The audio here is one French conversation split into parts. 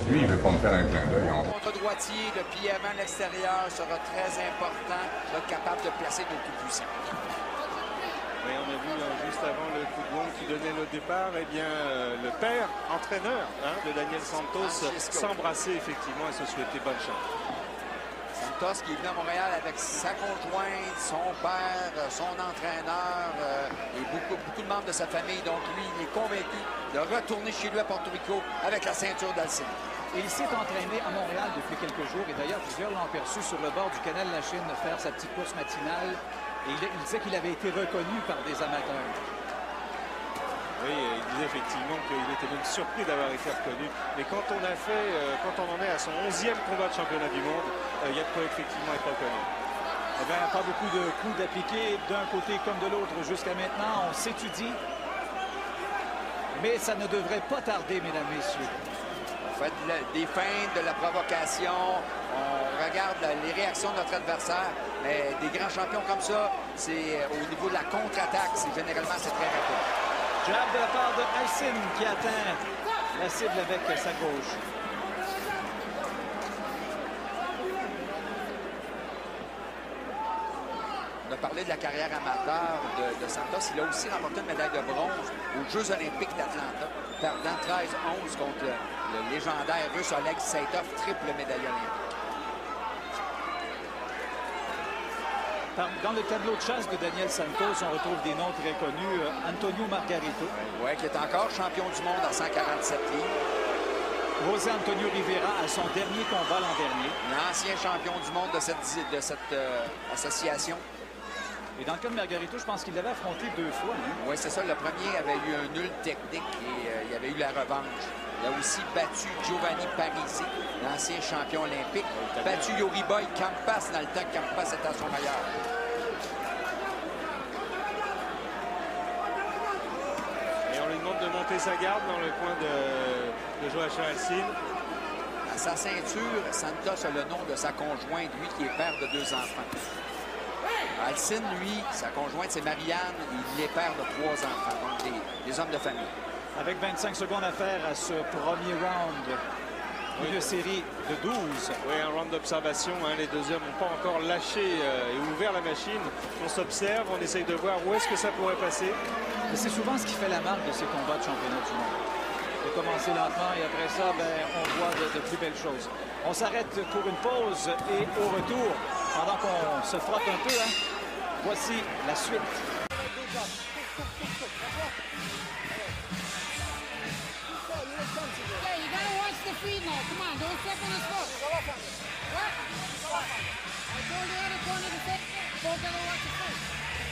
Lui, il veut pas me faire un clin d'œil. Contre droitier, le pied avant l'extérieur sera très important d'être capable de placer nos coups puissants. Oui, on a vu juste avant le coup de gong qui donnait le départ, eh bien, le père, entraîneur de Daniel Santos, s'embrasser effectivement et se souhaiter bonne chance. Santos qui est venu à Montréal avec sa conjointe, son père, son entraîneur et beaucoup de membres de sa famille. Donc lui, il est convaincu de retourner chez lui à Porto Rico avec la ceinture d'Alcine. Et il s'est entraîné à Montréal depuis quelques jours. Et d'ailleurs, plusieurs l'ont aperçu sur le bord du canal de la Chine faire sa petite course matinale. Et il disait qu'il avait été reconnu par des amateurs. Oui, il disait effectivement qu'il était même surpris d'avoir été reconnu. Mais quand on en est à son 11e combat de championnat du monde, il y a de quoi effectivement être reconnu. Eh bien, pas beaucoup de coups d'appliquer d'un côté comme de l'autre jusqu'à maintenant. On s'étudie. Mais ça ne devrait pas tarder, mesdames, messieurs. On fait des feintes, de la provocation. On regarde les réactions de notre adversaire. Mais des grands champions comme ça, c'est au niveau de la contre-attaque, généralement, c'est très rapide. Jab de la part de Alcine qui atteint la cible avec sa gauche. On a parlé de la carrière amateur de Santos. Il a aussi remporté une médaille de bronze aux Jeux olympiques d'Atlanta, perdant 13-11 contre le légendaire russe Oleg Saitov, triple médaille olympique. Dans le tableau de chasse de Daniel Santos, on retrouve des noms très connus. Antonio Margarito. Oui, qui est encore champion du monde à 147 livres. José Antonio Rivera à son dernier combat l'an dernier. L'ancien champion du monde de cette association. Et dans le cas de Margarito, je pense qu'il l'avait affronté 2 fois. Oui, c'est ça. Le premier avait eu un nul technique et il avait eu la revanche. Il a aussi battu Giovanni Parisi, l'ancien champion olympique. Battu Yuriboy Campas dans le temps que Campas était à son meilleur. Et on lui demande de monter sa garde dans le coin de Joachim Alcine. À sa ceinture, Santos a le nom de sa conjointe, lui qui est père de 2 enfants. Alcine, lui, sa conjointe, c'est Marianne. Il est père de 3 enfants, donc des hommes de famille. Avec 25 secondes à faire à ce premier round, une série de 12. Oui, un round d'observation. Les 2 hommes n'ont pas encore lâché et ouvert la machine. On s'observe, on essaye de voir où est-ce que ça pourrait passer. Et c'est souvent ce qui fait la marque de ces combats de championnat du monde. De commencer lentement et après ça, on voit de plus belles choses. On s'arrête pour une pause et au retour, pendant qu'on se frotte un peu, voici la suite.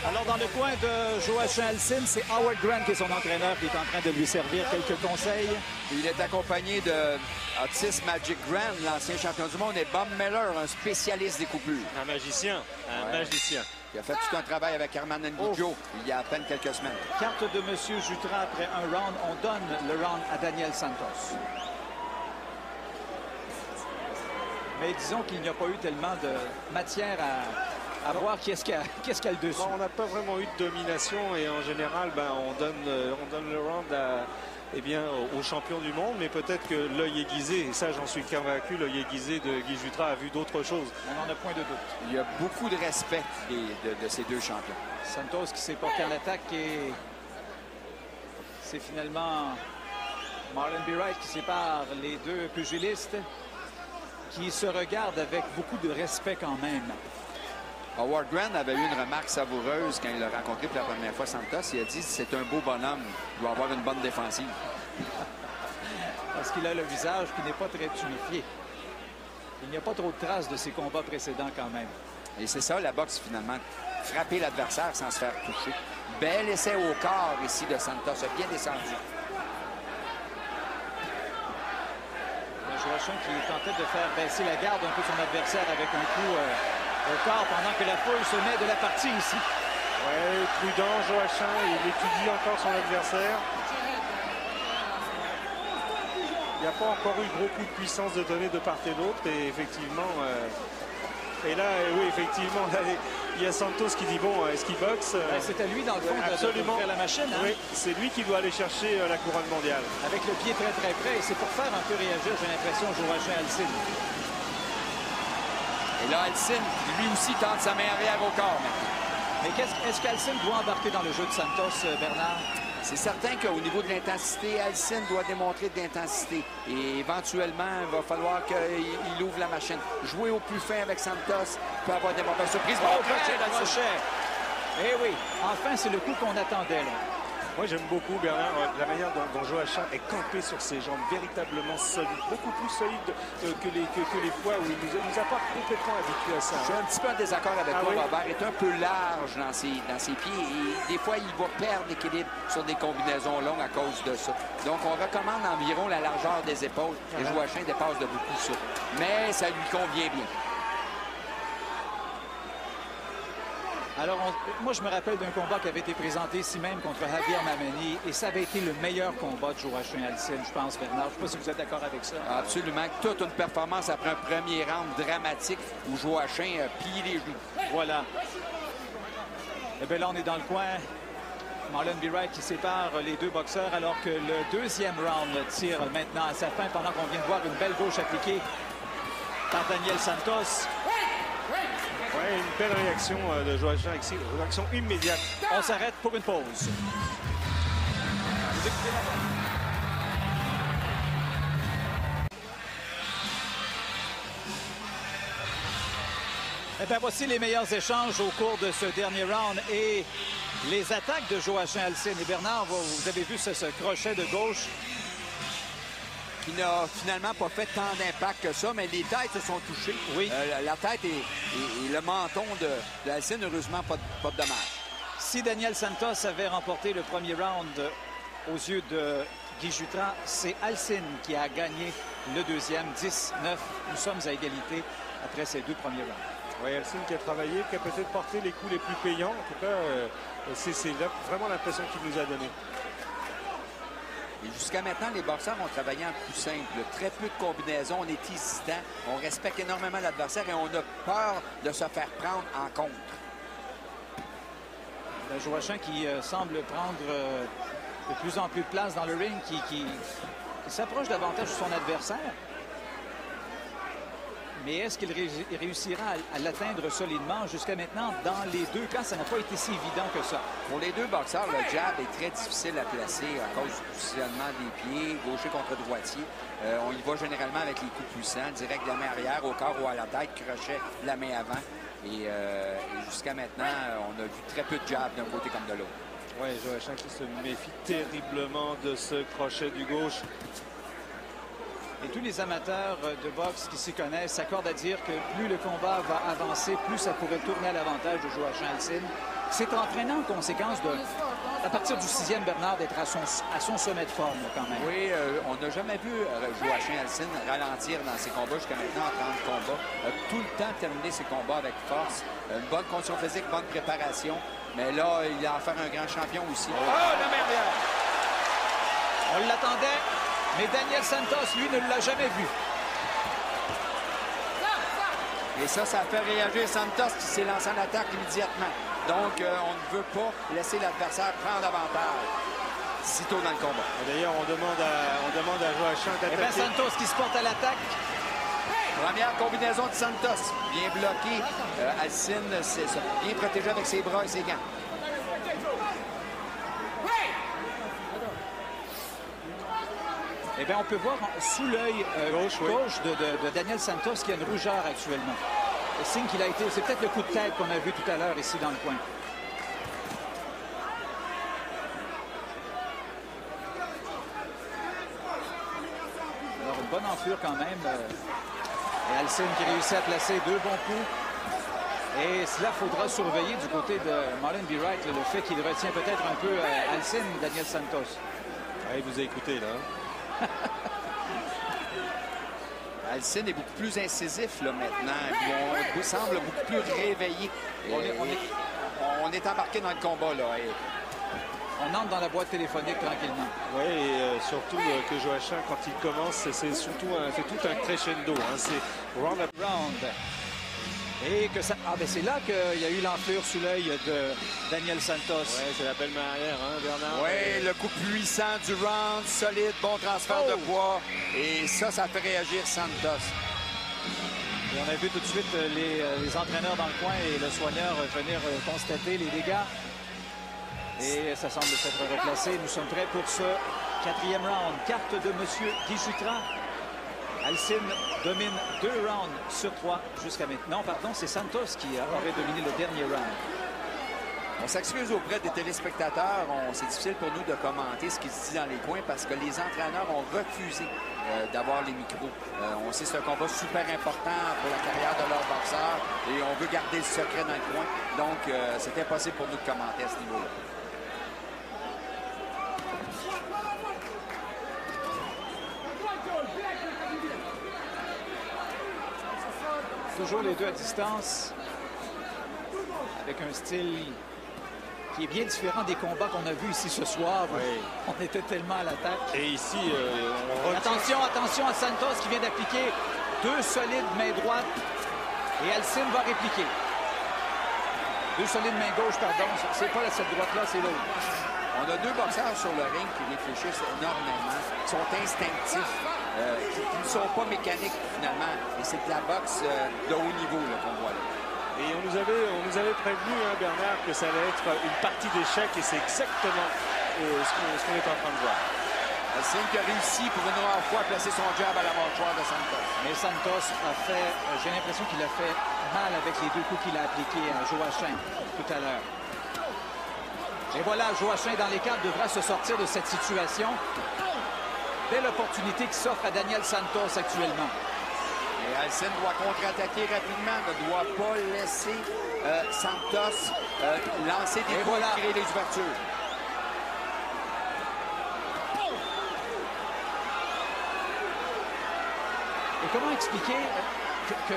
Alors, dans le coin de Joachim Alcine, c'est Howard Grant qui est son entraîneur qui est en train de lui servir quelques conseils. Il est accompagné de Otis Magic Grant, l'ancien champion du monde, et Bob Miller, un spécialiste des coupures. Un magicien, magicien. Il a fait tout un travail avec Herman Ngunjo il y a à peine quelques semaines. Carte de M. Jutra après un round. On donne le round à Daniel Santos. Mais disons qu'il n'y a pas eu tellement de matière à voir qui est-ce qu'il y a le dessus. Bon, on n'a pas vraiment eu de domination et en général, on donne le round au champion du monde, mais peut-être que l'œil aiguisé, et ça j'en suis convaincu, l'œil aiguisé de Guy Jutra a vu d'autres choses. On n'en a point de doute. Il y a beaucoup de respect de ces 2 champions. Santos qui s'est porté en attaque et c'est finalement Marlon B. Wright qui sépare les 2 pugilistes qui se regardent avec beaucoup de respect quand même. Howard Grant avait eu une remarque savoureuse quand il a rencontré pour la première fois Santos. Il a dit « c'est un beau bonhomme, il doit avoir une bonne défensive ». Parce qu'il a le visage qui n'est pas très tuméfié. Il n'y a pas trop de traces de ses combats précédents quand même. Et c'est ça la boxe finalement, frapper l'adversaire sans se faire toucher. Bel essai au corps ici de Santos, a bien descendu. Joachim qui tentait de faire baisser la garde un peu son adversaire avec un coup au corps pendant que la foule se met de la partie ici. Oui, prudent Joachim, il étudie encore son adversaire. Il n'y a pas encore eu gros coup de puissance de donner de part et d'autre et effectivement, oui, effectivement, il y a Santos qui dit, bon, est-ce qu'il boxe? Ben, c'est à lui, dans le fond, absolument. de faire la machine. Hein? Oui, c'est lui qui doit aller chercher la couronne mondiale. Avec le pied très très près. Et c'est pour faire un peu réagir, j'ai l'impression, Joachim Alcine. Et là, Alcine, lui aussi, tente sa main arrière au corps maintenant. Mais est-ce qu'Alcine doit embarquer dans le jeu de Santos, Bernard? C'est certain qu'au niveau de l'intensité, Alcine doit démontrer de l'intensité. Et éventuellement, il va falloir qu'il ouvre la machine. Jouer au plus fin avec Santos peut avoir des mauvaises surprises. Oh, crochet! Eh oui, enfin, c'est le coup qu'on attendait, là. Moi, j'aime beaucoup, Bernard, la manière dont Joachim est campé sur ses jambes, véritablement solide, beaucoup plus solide que les fois où il nous a pas complètement habitués à ça. Je suis un petit peu en désaccord avec toi, oui? Robert. Il est un peu large dans ses pieds et des fois, il va perdre l'équilibre sur des combinaisons longues à cause de ça. Donc, on recommande environ la largeur des épaules et Joachim dépasse de beaucoup ça. Mais ça lui convient bien. Alors, moi, je me rappelle d'un combat qui avait été présenté ici même contre Javier Mameni, et ça avait été le meilleur combat de Joachim Alcine, je pense, Bernard. Je ne sais pas si vous êtes d'accord avec ça. Absolument. Toute une performance après un premier round dramatique où Joachim a plié les genoux. Voilà. Et bien là, on est dans le coin. Marlon B. Wright qui sépare les deux boxeurs, alors que le deuxième round tire maintenant à sa fin, pendant qu'on vient de voir une belle gauche appliquée par Daniel Santos. Oui, une belle réaction de Joachim ici, une réaction immédiate. On s'arrête pour une pause. Vous écoutez Eh bien, voici les meilleurs échanges au cours de ce dernier round et les attaques de Joachim Alcine. Et Bernard, vous avez vu ce crochet de gauche qui n'a finalement pas fait tant d'impact que ça, mais les têtes se sont touchées. Oui. La tête et le menton de Alcine, heureusement, pas de dommage. Si Daniel Santos avait remporté le premier round aux yeux de Guy Jutras, c'est Alcine qui a gagné le deuxième, 10-9. Nous sommes à égalité après ces deux premiers rounds. Oui, Alcine qui a travaillé, qui a peut-être porté les coups les plus payants. En tout cas, c'est vraiment l'impression qu'il nous a donné. Et jusqu'à maintenant, les boxeurs ont travaillé en plus simple. Très peu de combinaisons, on est hésitant, on respecte énormément l'adversaire et on a peur de se faire prendre en contre. Joachim qui semble prendre de plus en plus de place dans le ring, qui s'approche davantage de son adversaire. Mais est-ce qu'il réussira à l'atteindre solidement? Jusqu'à maintenant, dans les deux cas, ça n'a pas été si évident que ça. Pour les deux boxeurs, le jab est très difficile à placer à cause du positionnement des pieds, gaucher contre droitier. On y va généralement avec les coups puissants, direct de la main arrière, au corps ou à la tête, crochet de la main avant. Et jusqu'à maintenant, on a vu très peu de jab d'un côté comme de l'autre. Oui, Joachim qui se méfie terriblement de ce crochet du gauche. Et tous les amateurs de boxe qui s'y connaissent s'accordent à dire que plus le combat va avancer, plus ça pourrait tourner à l'avantage de Joachim Alcine. C'est entraînant en conséquence à partir du sixième, Bernard, d'être à son sommet de forme là, quand même. Oui, on n'a jamais vu Joachim Alcine ralentir dans ses combats jusqu'à maintenant en 30 combats. Tout le temps terminé ses combats avec force, une bonne condition physique, bonne préparation. Mais là, il a affaire à un grand champion aussi. Oh, la merdière! On l'attendait. Mais Daniel Santos, lui, ne l'a jamais vu. Et ça a fait réagir Santos qui s'est lancé en attaque immédiatement. Donc, on ne veut pas laisser l'adversaire prendre avantage si tôt dans le combat. D'ailleurs, on demande à Joachim d'attaquer. Et bien, Santos qui se porte à l'attaque. Première combinaison de Santos. Bien bloqué. Alcine, bien protégé avec ses bras et ses gants. Eh bien, on peut voir sous l'œil gauche de Daniel Santos qu'il y a une rougeur actuellement. Le signe qu'il a été... C'est peut-être le coup de tête qu'on a vu tout à l'heure ici dans le coin. Alors, une bonne enflure quand même. Et Alcine qui réussit à placer deux bons coups. Et cela faudra surveiller du côté de Marlon B. Wright, le fait qu'il retient peut-être un peu Alcine, Daniel Santos. Il vous a écouté, là. Alcine est beaucoup plus incisif là, maintenant. Il semble beaucoup plus réveillé. On est embarqué dans le combat. Là, et... On entre dans la boîte téléphonique tranquillement. Oui, et surtout que Joachim, quand il commence, c'est tout un crescendo. Hein. C'est round. Et que ça... Ah, ben c'est là qu'il y a eu l'enflure sous l'œil de Daniel Santos. Ouais, c'est la belle main arrière, hein, Bernard? Oui, le coup puissant du round, solide, bon transfert de poids. Et ça fait réagir Santos. Et on a vu tout de suite les entraîneurs dans le coin et le soigneur venir constater les dégâts. Et ça semble s'être replacé. Nous sommes prêts pour ce 4e round. Carte de M. Guy Jutras. Alcine domine 2 rounds sur 3 jusqu'à maintenant. Pardon, c'est Santos qui aurait dominé le dernier round. On s'excuse auprès des téléspectateurs. C'est difficile pour nous de commenter ce qui se dit dans les coins parce que les entraîneurs ont refusé d'avoir les micros. On sait que c'est un combat super important pour la carrière de leur boxeur et on veut garder le secret dans le coin. Donc, c'est impossible pour nous de commenter à ce niveau-là. Toujours les deux à distance, avec un style qui est bien différent des combats qu'on a vus ici ce soir. Oui. On était tellement à l'attaque. Et ici, on retient... Attention à Santos qui vient d'appliquer 2 solides mains droites. Et Alcine va répliquer. 2 solides mains gauche, pardon. C'est pas cette droite-là, c'est l'autre. On a 2 boxeurs sur le ring qui réfléchissent énormément, qui sont instinctifs, qui ne sont pas mécaniques finalement. Et c'est de la boxe de haut niveau qu'on voit là. Et on nous avait prévenu, hein, Bernard, que ça allait être une partie d'échec et c'est exactement ce qu'on est en train de voir. Alcine qui a réussi pour une rare fois à placer son jab à la mâchoire de Santos. Mais Santos a fait, j'ai l'impression qu'il a fait mal avec les 2 coups qu'il a appliqués à Joachim tout à l'heure. Et voilà, Joachim dans les cadres devra se sortir de cette situation. Belle opportunité qui s'offre à Daniel Santos actuellement. Et Alcine doit contre-attaquer rapidement, ne doit pas laisser Santos lancer des coups et créer les ouvertures. Et comment expliquer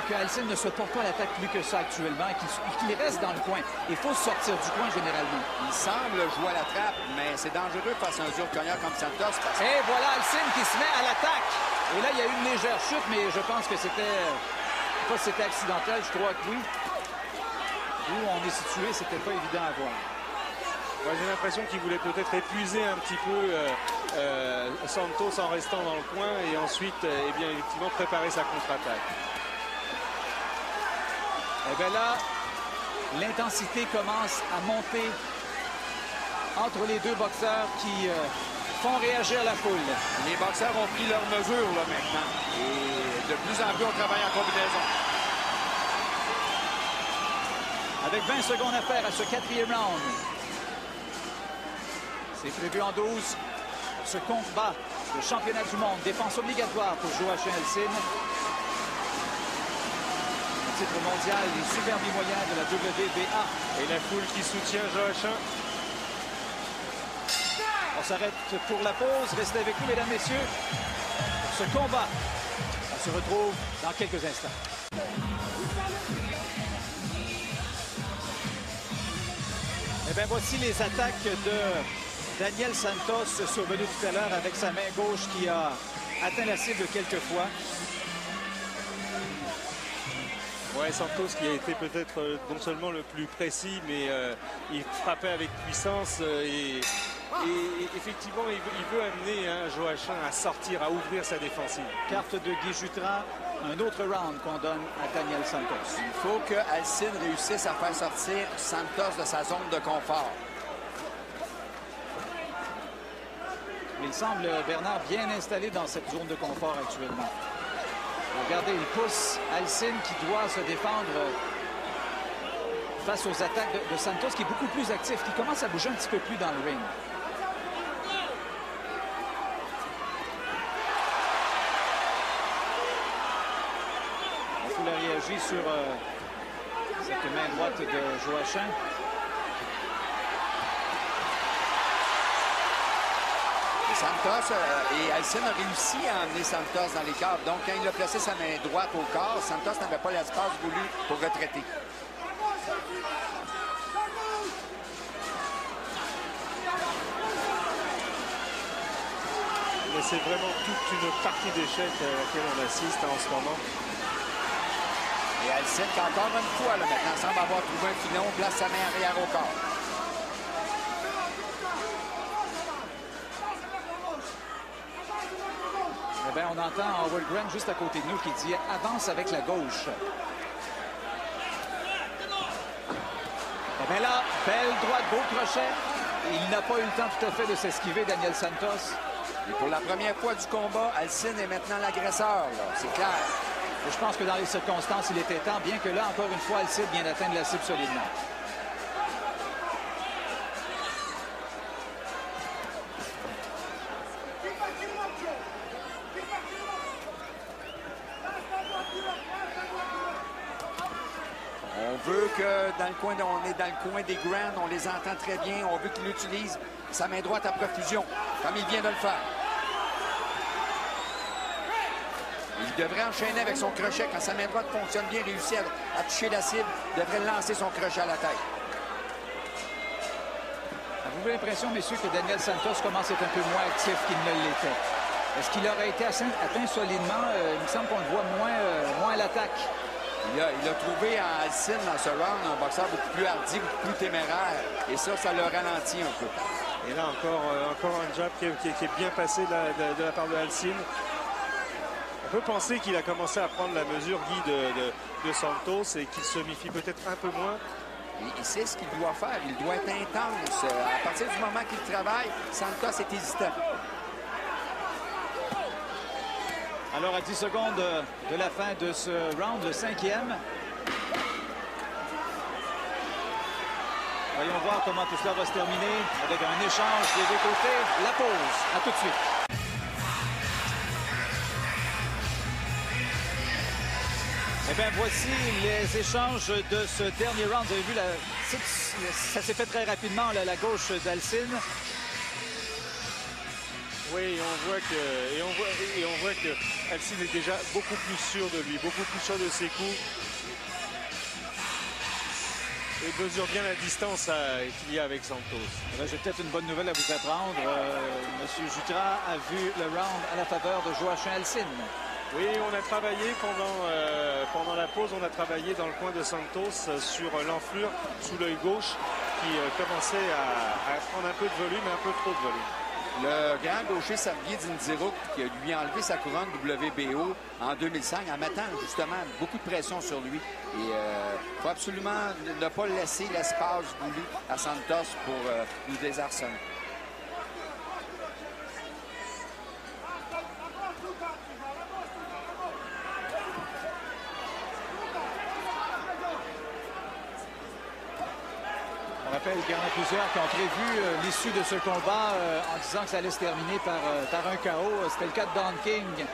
que Alcine ne se porte pas à l'attaque plus que ça actuellement et qu'il reste dans le coin? Il faut sortir du coin généralement. Il semble jouer à la trappe, mais c'est dangereux face à un dur cogneur comme Santos. Et voilà Alcine qui se met à l'attaque. Et là, il y a eu une légère chute, mais je pense que c'était... Pas si c'était accidentel, je crois que oui. Où on est situé, c'était pas évident à voir. Ouais, j'ai l'impression qu'il voulait peut-être épuiser un petit peu Santos en restant dans le coin et ensuite, eh bien, effectivement, préparer sa contre-attaque. Et bien là, l'intensité commence à monter entre les 2 boxeurs qui font réagir la foule. Les boxeurs ont pris leurs mesures là maintenant. Et de plus en plus, on travaille en combinaison. Avec 20 secondes à faire à ce 4e round. C'est prévu en 12. Ce combat de championnat du monde. Défense obligatoire pour Joachim Alcine. Le titre mondial des super mi-moyens de la WBA. Et la foule qui soutient Joachim. On s'arrête pour la pause. Restez avec nous, mesdames, messieurs. Pour ce combat, on se retrouve dans quelques instants. Et bien, voici les attaques de Daniel Santos survenu tout à l'heure avec sa main gauche qui a atteint la cible quelques fois. Ouais, Santos qui a été peut-être non seulement le plus précis, mais il frappait avec puissance et effectivement, il veut amener Joachim à sortir, à ouvrir sa défensive. Carte de Guy Jutras, un autre round qu'on donne à Daniel Santos. Il faut que Alcine réussisse à faire sortir Santos de sa zone de confort. Il semble, Bernard, bien installé dans cette zone de confort actuellement. Regardez, il pousse Alcine qui doit se défendre face aux attaques de Santos, qui est beaucoup plus actif, qui commence à bouger un petit peu plus dans le ring. La foule a réagi sur cette main droite de Joachim. Santos et Alcine a réussi à emmener Santos dans les cadres. Donc, quand il a placé sa main droite au corps, Santos n'avait pas l'espace voulu pour retraiter. Mais c'est vraiment toute une partie d'échec à laquelle on assiste en ce moment. Et Et Alcine, qui encore une fois, là, maintenant, semble avoir trouvé un filon, place sa main arrière au corps. Eh bien, on entend Howard Grant juste à côté de nous qui dit « avance avec la gauche ». Eh bien là, belle droite, beau crochet. Il n'a pas eu le temps tout à fait de s'esquiver, Daniel Santos. Et pour la première fois du combat, Alcine est maintenant l'agresseur, c'est clair. Et je pense que dans les circonstances, il était temps, bien que là, encore une fois, Alcine vient d'atteindre la cible solidement. On veut que dans le coin, on est dans le coin des Grand, on les entend très bien. On veut qu'il utilise sa main droite à profusion, comme il vient de le faire. Il devrait enchaîner avec son crochet. Quand sa main droite fonctionne bien, réussit à toucher la cible, il devrait lancer son crochet à la tête. Avez-vous l'impression, messieurs, que Daniel Santos commence à être un peu moins actif qu'il ne l'était? Est-ce qu'il aurait été atteint solidement? Il me semble qu'on le voit moins à l'attaque. Il a trouvé en Alcine, dans ce round, un boxeur beaucoup plus hardi, beaucoup plus téméraire. Et ça le ralentit un peu. Et là, encore un jab qui est bien passé de la part de Alcine. On peut penser qu'il a commencé à prendre la mesure, Guy, de Santos et qu'il se méfie peut-être un peu moins. Il sait ce qu'il doit faire. Il doit être intense. À partir du moment qu'il travaille, Santos est hésitant. Alors, à 10 secondes de la fin de ce round, le 5e. Voyons voir comment tout cela va se terminer avec un échange des deux côtés. La pause. À tout de suite. Eh bien, voici les échanges de ce dernier round. Vous avez vu, ça s'est fait très rapidement, la gauche d'Alcine. Oui, on voit que Alcine est déjà beaucoup plus sûr de lui, beaucoup plus sûr de ses coups. Et mesure bien la distance qu'il y a avec Santos. J'ai peut-être une bonne nouvelle à vous apprendre. Monsieur Jutras a vu le round à la faveur de Joachim Alcine. Oui, on a travaillé pendant la pause, on a travaillé dans le coin de Santos sur l'enflure sous l'œil gauche qui commençait à prendre un peu de volume, un peu trop de volume. Le grand gaucher Sergei Dzindziruk qui lui a enlevé sa couronne WBO en 2005 en mettant justement beaucoup de pression sur lui. Et il faut absolument ne pas laisser l'espace voulu à Santos pour nous désarçonner. On rappelle qu'il y en a plusieurs qui ont prévu l'issue de ce combat en disant que ça allait se terminer par un KO. C'était le cas de Don King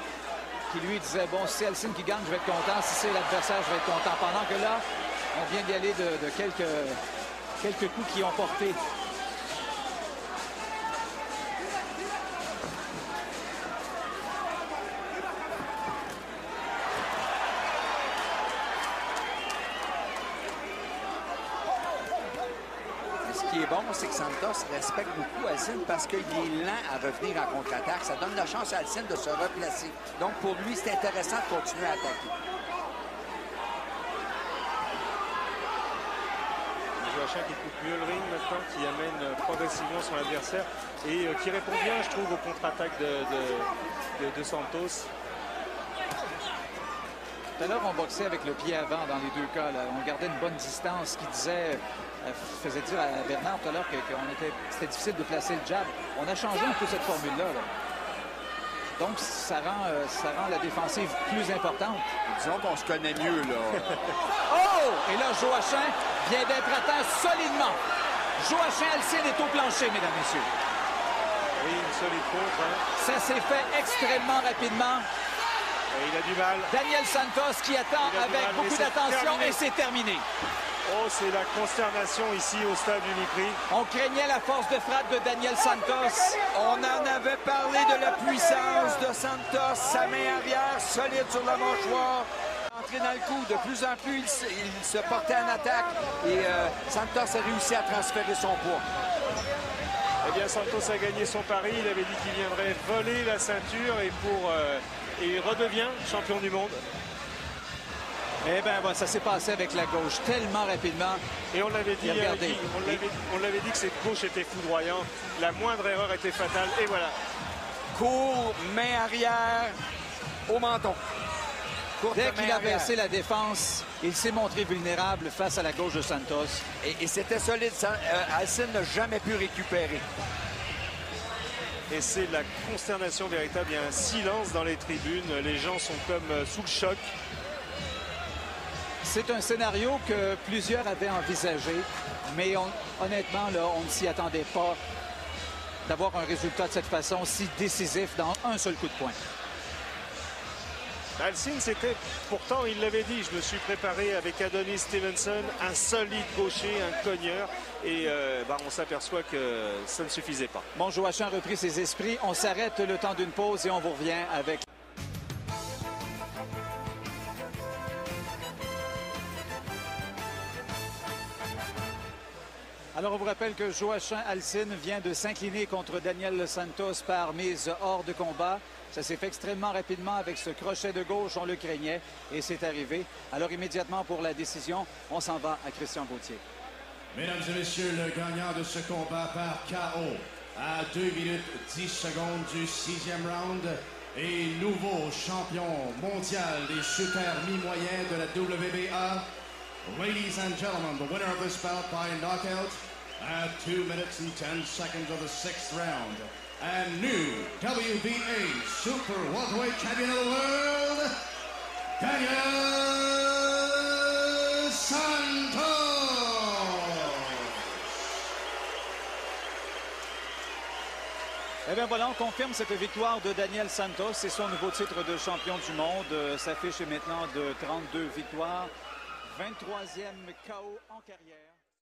qui lui disait, bon, si c'est Alcine qui gagne, je vais être content. Si c'est l'adversaire, je vais être content. Pendant que là, on vient d'y aller de quelques coups qui ont porté. Ce qui est bon, c'est que Santos respecte beaucoup Alcine parce qu'il est lent à revenir en contre-attaque. Ça donne la chance à Alcine de se replacer. Donc, pour lui, c'est intéressant de continuer à attaquer. Joachim qui coupe mieux le ring maintenant, qui amène progressivement son adversaire et qui répond bien, je trouve, aux contre-attaques de Santos. Tout à l'heure, on boxait avec le pied avant dans les deux cas. Là. On gardait une bonne distance qui faisait dire à Bernard tout à l'heure que c'était difficile de placer le jab. On a changé un peu cette formule-là. Donc, ça rend la défensive plus importante. Disons qu'on se connaît mieux, là. Oh! Et là, Joachim vient d'être atteint solidement. Joachim Alcine est au plancher, mesdames, messieurs. Oui, une solide contre. Hein. Ça s'est fait extrêmement rapidement. Et il a du mal. Daniel Santos qui attend avec beaucoup d'attention et c'est terminé. Oh, c'est la consternation ici au stade Uniprix. On craignait la force de frappe de Daniel Santos. On en avait parlé de la puissance de Santos. Sa main arrière solide sur la mâchoire. Entré dans le coup. De plus en plus, il se portait en attaque. Et Santos a réussi à transférer son poids. Eh bien, Santos a gagné son pari. Il avait dit qu'il viendrait voler la ceinture et il redevient champion du monde. Eh bien, bon, ça s'est passé avec la gauche tellement rapidement. Et on l'avait dit, Et regardez. Guy, on l'avait dit que cette gauche était foudroyante. La moindre erreur était fatale. Et voilà. Court, main arrière, au menton. Courte Dès main qu'il a arrière. baissé la défense, il s'est montré vulnérable face à la gauche de Santos. Et c'était solide. Alcine n'a jamais pu récupérer. Et c'est la consternation véritable. Il y a un silence dans les tribunes. Les gens sont comme sous le choc. C'est un scénario que plusieurs avaient envisagé, mais honnêtement, là, on ne s'y attendait pas d'avoir un résultat de cette façon si décisif dans un seul coup de poing. Alcine, c'était, pourtant, il l'avait dit, je me suis préparé avec Adonis Stevenson, un solide gaucher, un cogneur, et on s'aperçoit que ça ne suffisait pas. Bon, Joachim a repris ses esprits. On s'arrête le temps d'une pause et on vous revient avec... Alors, on vous rappelle que Joachim Alcine vient de s'incliner contre Daniel Santos par mise hors de combat. Ça s'est fait extrêmement rapidement avec ce crochet de gauche, on le craignait, et c'est arrivé. Alors, immédiatement pour la décision, on s'en va à Christian Gauthier. Mesdames et messieurs, le gagnant de ce combat par KO à 2 minutes 10 secondes du 6e round et nouveau champion mondial des super mi-moyens de la WBA. Ladies and gentlemen, the winner of this bout by knockout at 2 minutes and 10 seconds of the 6th round, and new WBA Super Welterweight Champion of the World, Daniel Santos! Eh bien voilà, on confirme cette victoire de Daniel Santos. C'est son nouveau titre de champion du monde. S'affiche maintenant de 32 victoires. 23e KO en carrière.